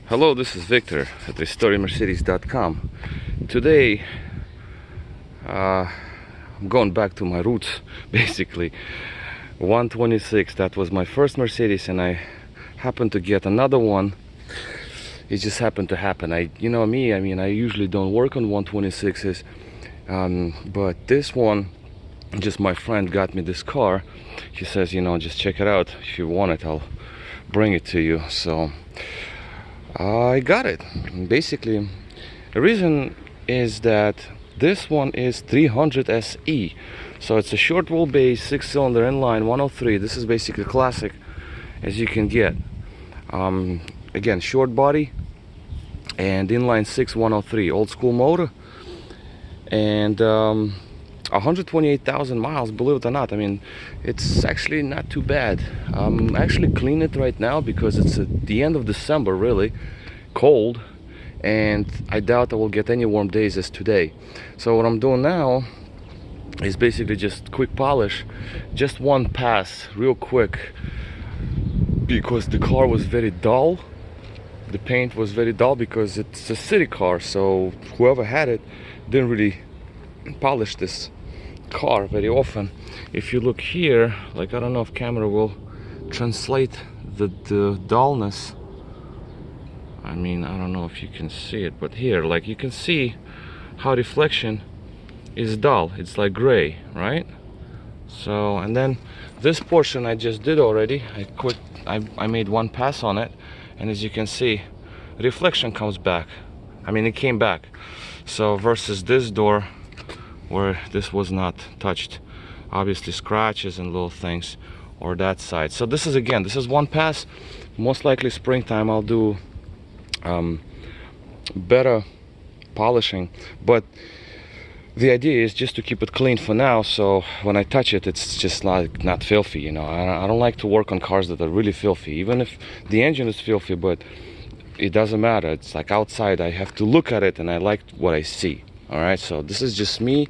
Hello, this is Victor at RestoreMercedes.com. Today, I'm going back to my roots, basically. 126, that was my first Mercedes, and I happened to get another one. It just happened to happen. You know me, I mean, I usually don't work on 126s, but this one, just my friend got me this car. He says, you know, just check it out. If you want it, I'll bring it to you. So I got it. Basically, the reason is that this one is 300 SE, so it's a short wheelbase 6-cylinder inline 103. This is basically classic as you can get. Again, short body and inline 6 103, old school motor, and 128,000 miles, believe it or not. I mean, it's actually not too bad. I'm actually cleaning it right now because it's at the end of December, really cold, and I doubt I will get any warm days as today. So what I'm doing now is basically just quick polish, just one pass real quick, because the car was very dull. The paint was very dull because it's a city car, so whoever had it didn't really polish this car very often. If you look here, like, I don't know if camera will translate the dullness. I mean, I don't know if you can see it, but here, like, you can see how reflection is dull. It's like gray, right? So, and then this portion I just did already. I made one pass on it, and as you can see, reflection comes back. I mean, it came back. So versus this door where this was not touched, obviously scratches and little things, or that side. So this is, again, this is one pass. Most likely springtime I'll do better polishing, but the idea is just to keep it clean for now, so when I touch it, it's just like not filthy, you know. I don't like to work on cars that are really filthy, even if the engine is filthy, but it doesn't matter. It's like outside, I have to look at it and I like what I see. All right, so this is just me.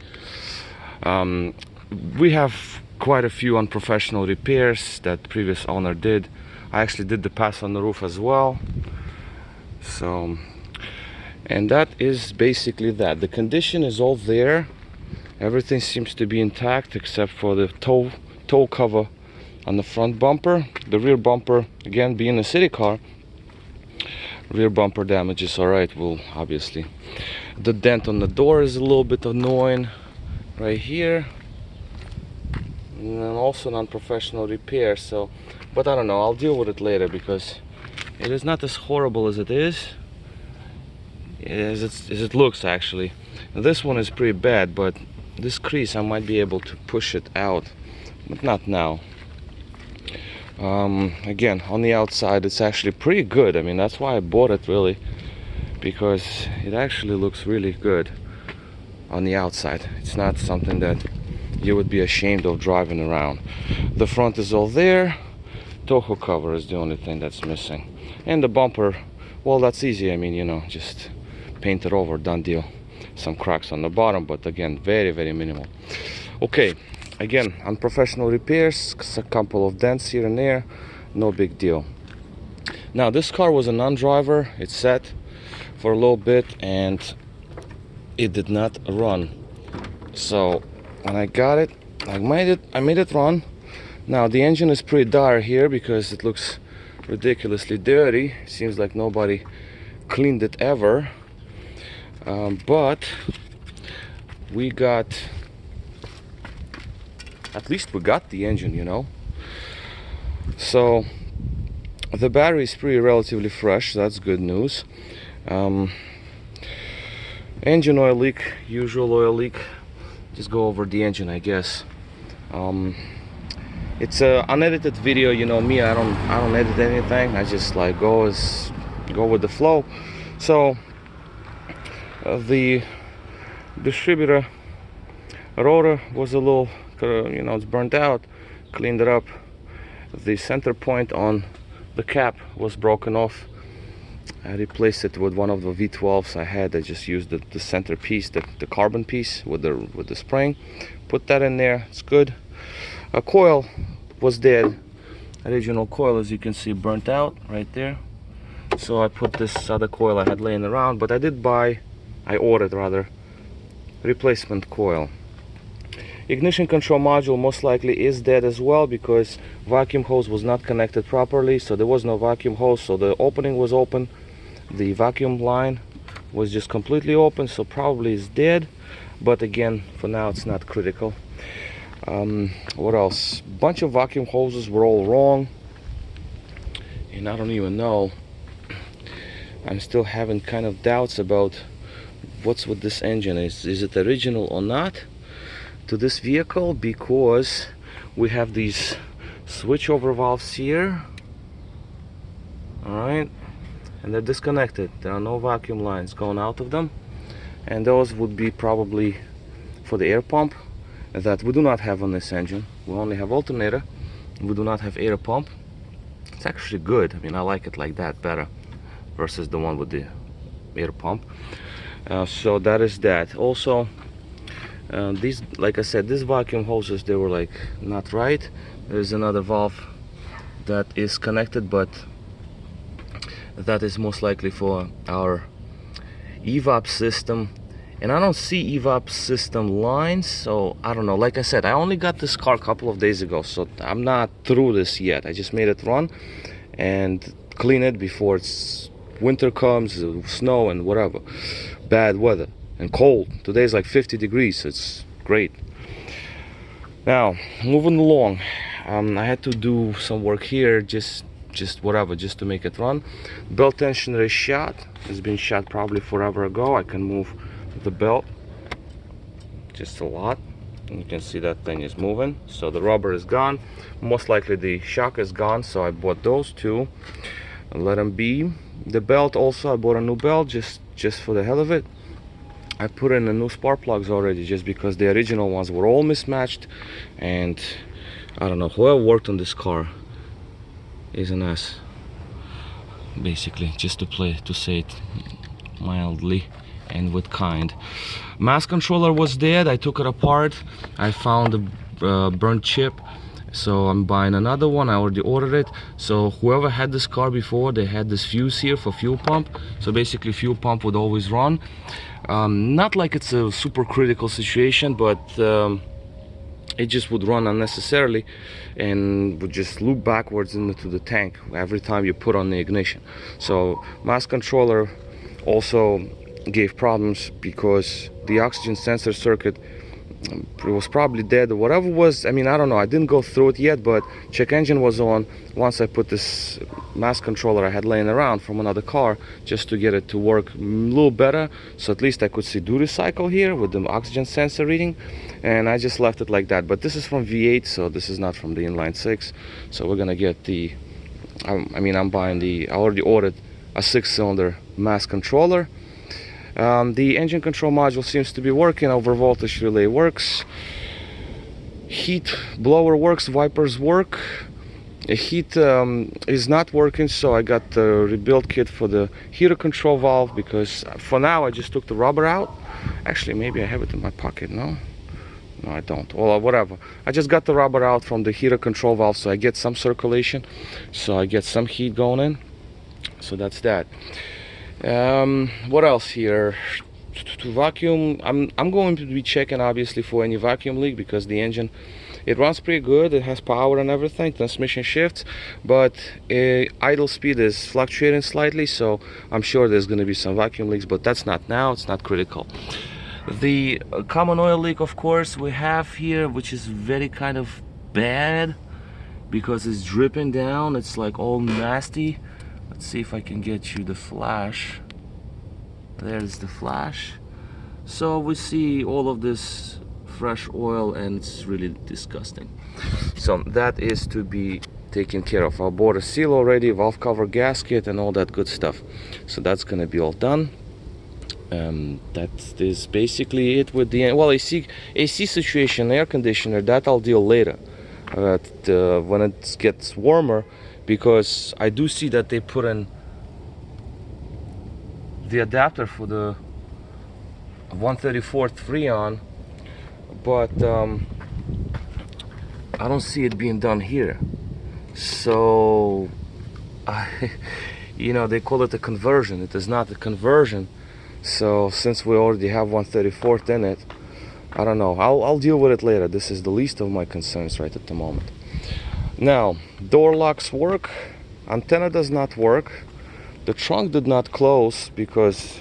We have quite a few unprofessional repairs that previous owner did. I actually did the pass on the roof as well. So, and that is basically that. The condition is all there. Everything seems to be intact except for the toe cover on the front bumper. The rear bumper, again, being a city car, rear bumper damage is all right. Well, obviously the dent on the door is a little bit annoying right here, and then also non-professional repair. So, but I don't know, I'll deal with it later because it is not as horrible as it is, as it looks actually. Now, this one is pretty bad, but this crease I might be able to push it out, but not now. Again, on the outside it's actually pretty good. I mean, that's why I bought it, really, because it actually looks really good on the outside. It's not something that you would be ashamed of driving around. The front is all there. Toho cover is the only thing that's missing, and the bumper, well, that's easy. I mean, you know, just paint it over, done deal. Some cracks on the bottom, but again, very, very minimal. Okay, again, unprofessional repairs, a couple of dents here and there, no big deal. Now, this car was a non-driver. It sat for a little bit and it did not run. So when I got it, I made it run. Now the engine is pretty dire here because it looks ridiculously dirty. Seems like nobody cleaned it ever. But we got, at least we got the engine, you know. So the battery is pretty relatively fresh. That's good news. Engine oil leak, usual oil leak. Just go over the engine, I guess. It's a unedited video, you know me. I don't edit anything. I just like go with the flow. So the distributor rotor was a little, you know, it's burnt out. Cleaned it up. The center point on the cap was broken off. I replaced it with one of the V12s I had. I just used the center piece, the carbon piece with the spring. Put that in there. It's good. A coil was dead. Original coil, as you can see, burnt out right there. so I put this other coil I had laying around, but I ordered rather, replacement coil. Ignition control module most likely is dead as well, because vacuum hose was not connected properly, so there was no vacuum hose, so the opening was open, the vacuum line was just completely open, so probably it's dead. But again, for now it's not critical. What else? Bunch of vacuum hoses were all wrong, and I don't even know, I'm still having kind of doubts about what's with this engine. Is it original or not to this vehicle, because we have these switchover valves here, alright, and they're disconnected. There are no vacuum lines going out of them, and those would be probably for the air pump that we do not have on this engine. We only have alternator, we do not have air pump. It's actually good. I mean, I like it like that better versus the one with the air pump. So that is that. Also, these, like I said, these vacuum hoses, they were like not right. There's another valve that is connected, but that is most likely for our evap system, and I don't see evap system lines, so I don't know. Like I said, I only got this car a couple of days ago, so I'm not through this yet. I just made it run and clean it before it's winter comes, snow and whatever, bad weather and cold. Today's like 50 degrees. It's great. Now moving along, I had to do some work here, just whatever, just to make it run. Belt tensioner is shot. It's been shot probably forever ago. I can move the belt just a lot, and you can see that thing is moving. So the rubber is gone. Most likely the shock is gone, so I bought those two and let them be. The belt also, I bought a new belt just for the hell of it. I put in a new spark plugs already, just because the original ones were all mismatched, and I don't know, whoever worked on this car is an ass, basically, just to say it mildly and with kind. Mass controller was dead. I took it apart. I found a burnt chip, so I'm buying another one. I already ordered it. So whoever had this car before, they had this fuse here for fuel pump, so basically fuel pump would always run. Not like it's a super critical situation, but it just would run unnecessarily and would just loop backwards into the tank every time you put on the ignition. So mass controller also gave problems because the oxygen sensor circuit, it was probably dead or whatever was. I mean, I don't know, I didn't go through it yet, but check engine was on once I put this mass controller I had laying around from another car, just to get it to work a little better, so at least I could see duty cycle here with the oxygen sensor reading, and I just left it like that. But this is from V8, so this is not from the inline 6, so we're gonna get the I'm buying I already ordered a 6-cylinder mass controller. The engine control module seems to be working. Over voltage relay works, heat blower works, wipers work. Heat is not working, so I got the rebuild kit for the heater control valve, because for now I just took the rubber out. Actually, maybe I have it in my pocket. No, I don't. Well, whatever, I just got the rubber out from the heater control valve, so I get some circulation, so I get some heat going in. So that's that. What else here? To vacuum, I'm going to be checking obviously for any vacuum leak, because the engine, it runs pretty good, it has power and everything, transmission shifts, but idle speed is fluctuating slightly, so I'm sure there's going to be some vacuum leaks, but that's not now, it's not critical. The common oil leak, of course, we have here, which is very kind of bad because it's dripping down, it's like all nasty. Let's see if I can get you the flash. There's the flash. So we see all of this fresh oil, and it's really disgusting. So that is to be taken care of. I bought a seal already, valve cover gasket and all that good stuff. So that's gonna be all done. That is basically it with the AC situation, air conditioner, that I'll deal later. When it gets warmer, because I do see that they put in the adapter for the 134 Freon, but I don't see it being done here. So you know, they call it a conversion. It is not a conversion. So since we already have 1/34th in it, I don't know. I'll deal with it later. This is the least of my concerns right at the moment. Now, door locks work. Antenna does not work. The trunk did not close because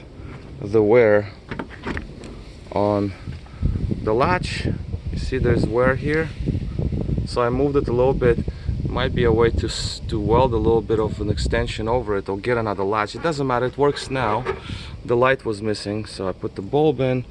the wear on the latch. You see there's wear here. So I moved it a little bit. Might be a way to weld a little bit of an extension over it or get another latch. It doesn't matter, it works now. The light was missing, so I put the bulb in.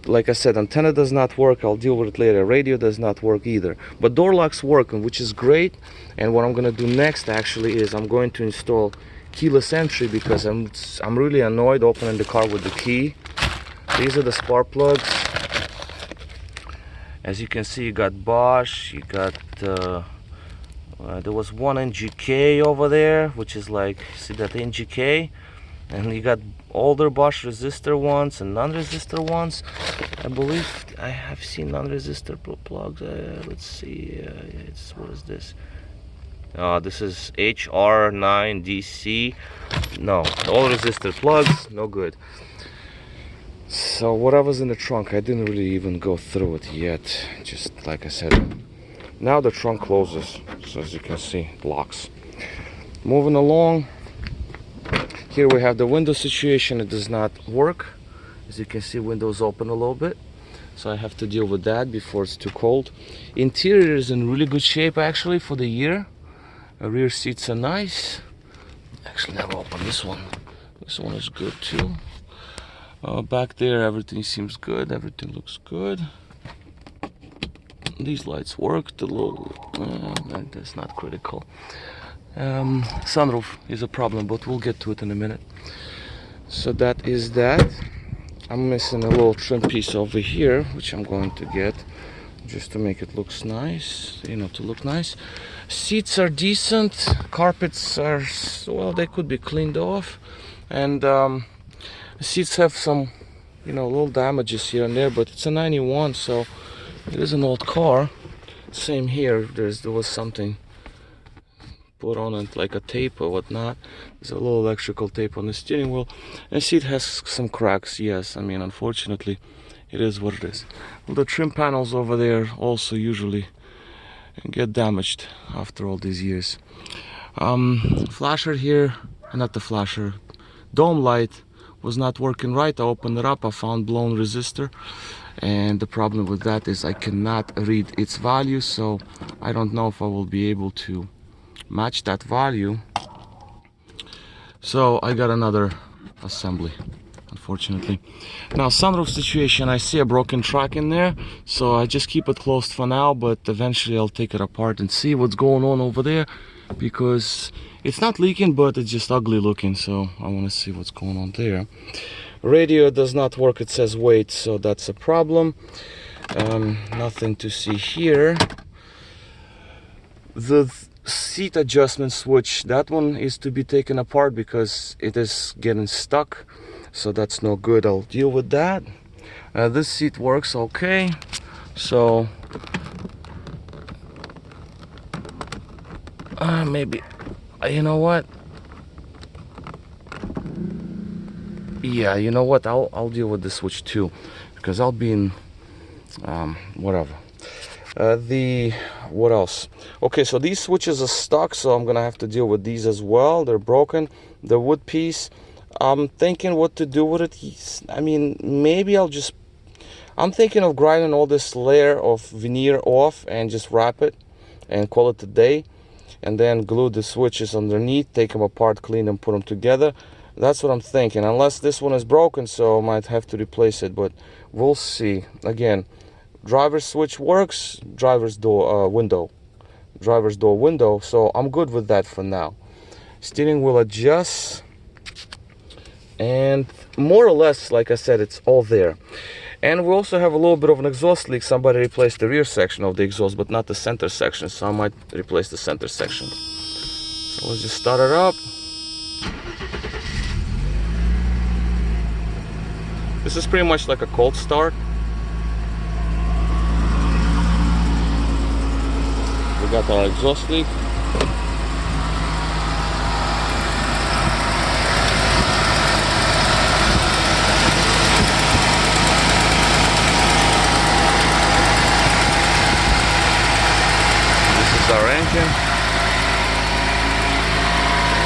Like I said, antenna does not work. I'll deal with it later. Radio does not work either, but door locks work, which is great. And what I'm gonna do next actually is I'm going to install keyless entry, because I'm really annoyed opening the car with the key. These are the spark plugs. As you can see, you got Bosch, you got there was one NGK over there, which is like, see that NGK, and you got older Bosch resistor ones and non-resistor ones. I believe I have seen non-resistor plugs. Let's see, what is this? This is HR9DC. No, all resistor plugs, no good. So whatever's in the trunk, I didn't really even go through it yet. Just like I said, now the trunk closes. So as you can see, it locks. Moving along, here we have the window situation. It does not work. As you can see, windows open a little bit. So I have to deal with that before it's too cold. Interior is in really good shape actually for the year. Rear seats are nice. Actually, never opened this one. This one is good too. Back there, everything seems good. Everything looks good. These lights worked a little. That's not critical. Sunroof is a problem, but we'll get to it in a minute. So that is that. I'm missing a little trim piece over here, which I'm going to get just to make it look nice, you know, to look nice. Seats are decent. Carpets are, well, they could be cleaned off. And seats have some, you know, little damages here and there, but it's a 91, so it is an old car. Same here, there was something put on it, like a tape or whatnot. There's a little electrical tape on the steering wheel. And seat has some cracks, yes. I mean, unfortunately, it is what it is. Well, the trim panels over there also usually get damaged after all these years. Flasher here, not the flasher, dome light was not working right. I opened it up, I found blown resistor, and the problem with that is I cannot read its value, so I don't know if I will be able to match that value. So I got another assembly, unfortunately. Now, sunroof situation, I see a broken track in there, so I just keep it closed for now, but eventually I'll take it apart and see what's going on over there, because it's not leaking, but it's just ugly looking, so I want to see what's going on there. Radio does not work, it says wait, so that's a problem. Nothing to see here. The seat adjustment switch, that one is to be taken apart because it is getting stuck, so that's no good. I'll deal with that. This seat works okay, so maybe, you know what, yeah, you know what, I'll deal with the switch too, because I'll be in whatever. What else? Okay, so these switches are stuck, so I'm gonna have to deal with these as well. They're broken. The wood piece, I'm thinking what to do with it. I mean, maybe I'm thinking of grinding all this layer of veneer off and just wrap it and call it a day, and then glue the switches underneath, take them apart, clean them, put them together. That's what I'm thinking, unless this one is broken, so I might have to replace it, but we'll see. Again, driver's switch works, driver's door window, so I'm good with that for now. Steering wheel adjusts, and more or less, like I said, it's all there. And we also have a little bit of an exhaust leak. Somebody replaced the rear section of the exhaust, but not the center section, so I might replace the center section. So let's just start it up. This is pretty much like a cold start. We got our exhaust leak.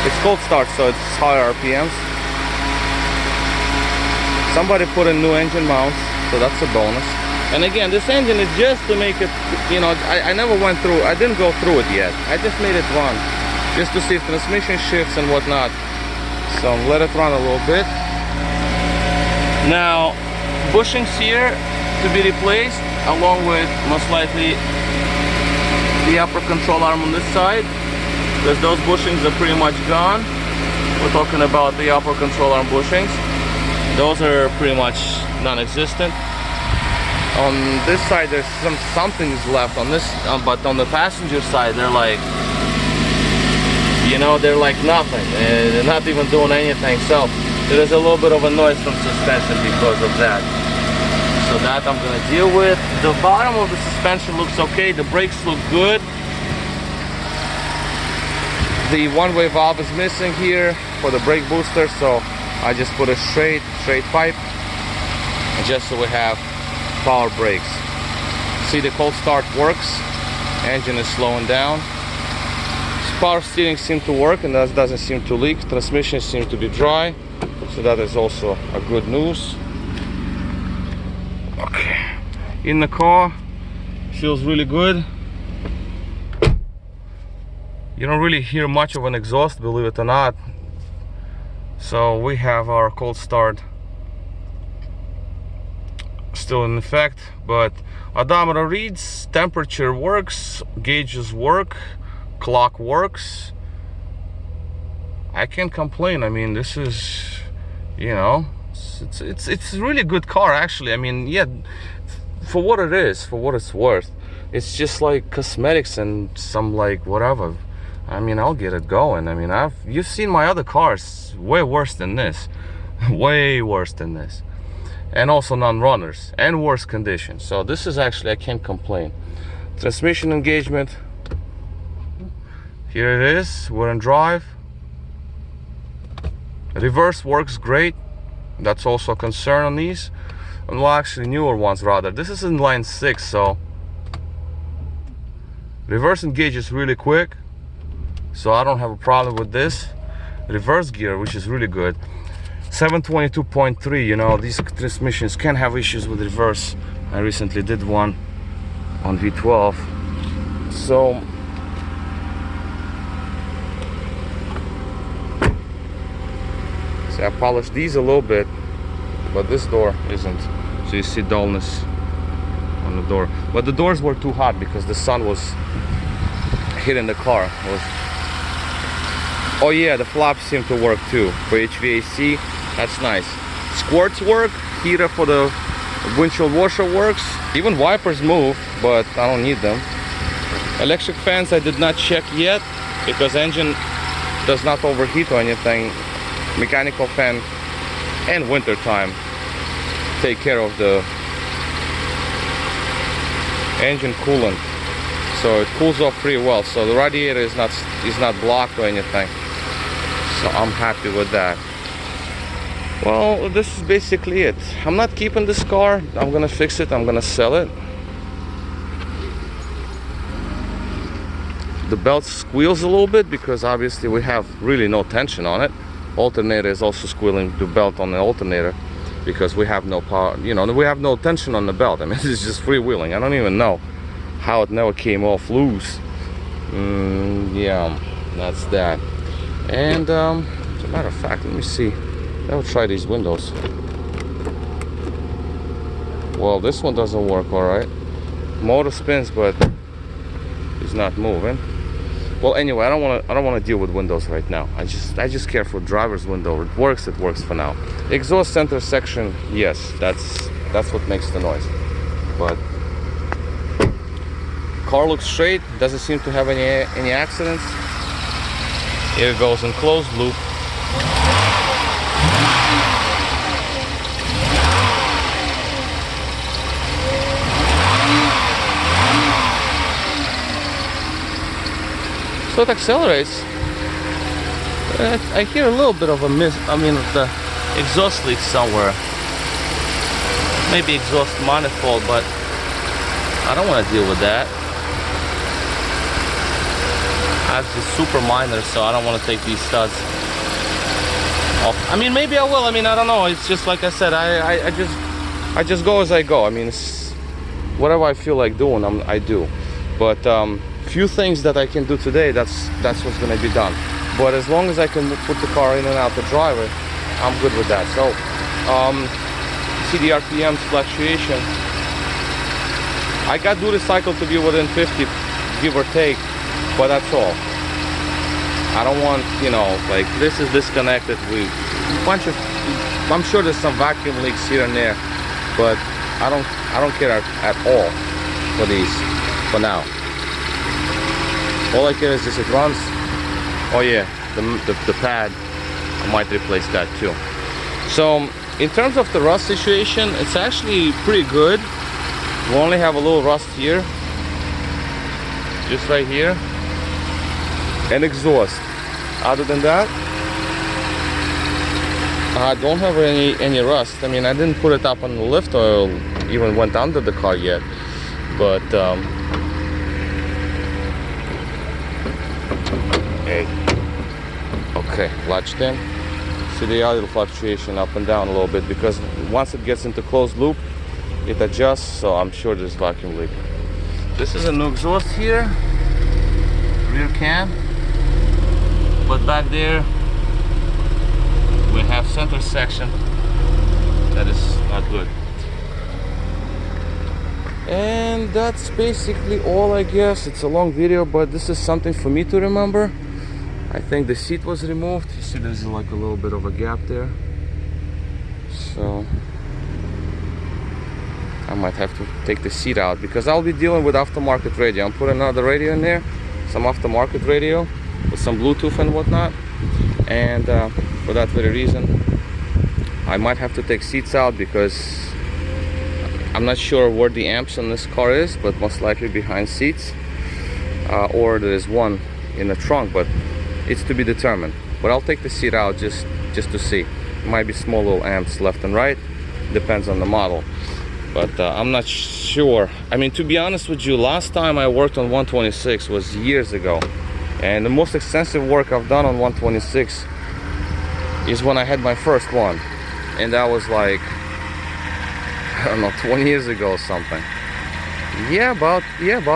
It's cold start, so it's higher RPMs. Somebody put in new engine mounts, so that's a bonus. And again, this engine is just to make it, you know, I never went through, I didn't go through it yet. I just made it run, just to see if transmission shifts and whatnot. So let it run a little bit. Now, bushings here to be replaced, along with most likely the upper control arm on this side, because those bushings are pretty much gone. We're talking about the upper control arm bushings. Those are pretty much non-existent. On this side there's something is left on this, but on the passenger side they're like, you know, they're like nothing. They're not even doing anything. So there's a little bit of a noise from suspension because of that. So that I'm gonna deal with. The bottom of the suspension looks okay. The brakes look good. The one-way valve is missing here for the brake booster, so I just put a straight pipe just so we have power brakes. See, the cold start works. Engine is slowing down. Power steering seems to work and that doesn't seem to leak. Transmission seems to be dry, so that is also a good news. Okay, in the car, feels really good. You don't really hear much of an exhaust, believe it or not. So we have our cold start still in effect, but odometer reads, temperature works, gauges work, clock works. I can't complain. I mean, this is, you know, it's a really good car actually. I mean, yeah, for what it is, for what it's worth, it's just like cosmetics and some like whatever. I mean, I'll get it going. I mean, you've seen my other cars way worse than this. Way worse than this. And also non-runners and worse conditions. So this is actually, I can't complain. Transmission engagement. Here it is. We're in drive. Reverse works great. That's also a concern on these. Well, actually newer ones rather. This is inline 6, so reverse engage is really quick. So I don't have a problem with this. Reverse gear, which is really good. 722.3, you know, these transmissions can have issues with reverse. I recently did one on V12. So see, I polished these a little bit, but this door isn't. So you see dullness on the door. But the doors were too hot because the sun was hitting the car. Oh yeah, the flaps seem to work too for HVAC. That's nice. Squirts work. Heater for the windshield washer works. Even wipers move, but I don't need them. Electric fans I did not check yet because engine does not overheat or anything. Mechanical fan and winter time take care of the engine coolant, so it cools off pretty well. So the radiator is not blocked or anything. So I'm happy with that. Well, this is basically it. I'm not keeping this car. I'm gonna fix it. I'm gonna sell it. The belt squeals a little bit because obviously we have really no tension on it. Alternator is also squealing, the belt on the alternator, because we have no power, you know, we have no tension on the belt. I mean, it's just freewheeling. I don't even know how it never came off loose. Yeah, that's that. And as a matter of fact, let me see. I'll try these windows. Well, this one doesn't work all right. Motor spins, but it's not moving. Well, anyway, I don't want to deal with windows right now. I just care for driver's window. It works for now. Exhaust center section, yes, that's what makes the noise. But car looks straight. Doesn't seem to have any accidents. Here it goes in closed loop. So it accelerates. I hear a little bit of a the exhaust leak somewhere. Maybe exhaust manifold, but I don't want to deal with that. That's just super minor, so I don't want to take these studs off. I mean, maybe I will. I mean, I don't know. It's just like I said, I just go as I go. I mean, it's whatever I feel like doing, I do. But few things that I can do today, that's what's gonna be done. But as long as I can put the car in and out the driver, I'm good with that. So see the RPMs fluctuation. I got duty cycle to be within 50, give or take, but that's all. I don't want, you know, like this is disconnected with a bunch of, I'm sure there's some vacuum leaks here and there, but I don't care at all for these for now. All I care is just it runs. Oh yeah, the pad, I might replace that too. So in terms of the rust situation, it's actually pretty good. We only have a little rust here, just right here, and exhaust. Other than that, I don't have any rust. I mean, I didn't put it up on the lift oil, even went under the car yet, but okay, latched in. See the idle fluctuation up and down a little bit, because once it gets into closed loop, it adjusts, so I'm sure there's vacuum leak. This is a new exhaust here, rear cam, but back there we have center section that is not good. And that's basically all, I guess. It's a long video, but this is something for me to remember. I think the seat was removed. You see there's like a little bit of a gap there, so I might have to take the seat out, because I'll be dealing with aftermarket radio. I'm putting another radio in there, some aftermarket radio with some Bluetooth and whatnot, and for that very reason I might have to take seats out, because I'm not sure where the amps on this car is, but most likely behind seats, or there is one in the trunk, but it's to be determined. But I'll take the seat out just to see. It might be small little amps left and right, depends on the model, but I'm not sure. I mean, to be honest with you, last time I worked on 126 was years ago, and the most extensive work I've done on 126 is when I had my first one, and that was like, I don't know, 20 years ago or something. Yeah, about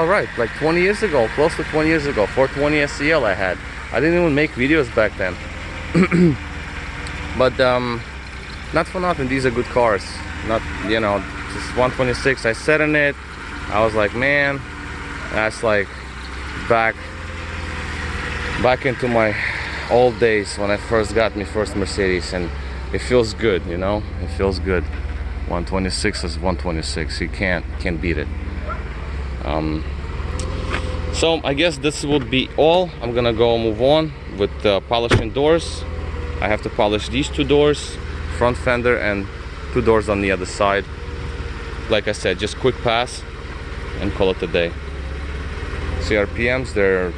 right, like 20 years ago, close to 20 years ago. 420 SEL I had. I didn't even make videos back then. But not for nothing, these are good cars. Not, you know, just 126. I sat in it, I was like, man, that's like back into my old days when I first got my first Mercedes, and it feels good, you know, it feels good. 126 is 126, you can't beat it. So I guess this would be all. I'm gonna go move on with polishing doors. I have to polish these two doors, front fender, and two doors on the other side. Like I said, just quick pass and call it a day. See RPMs, they're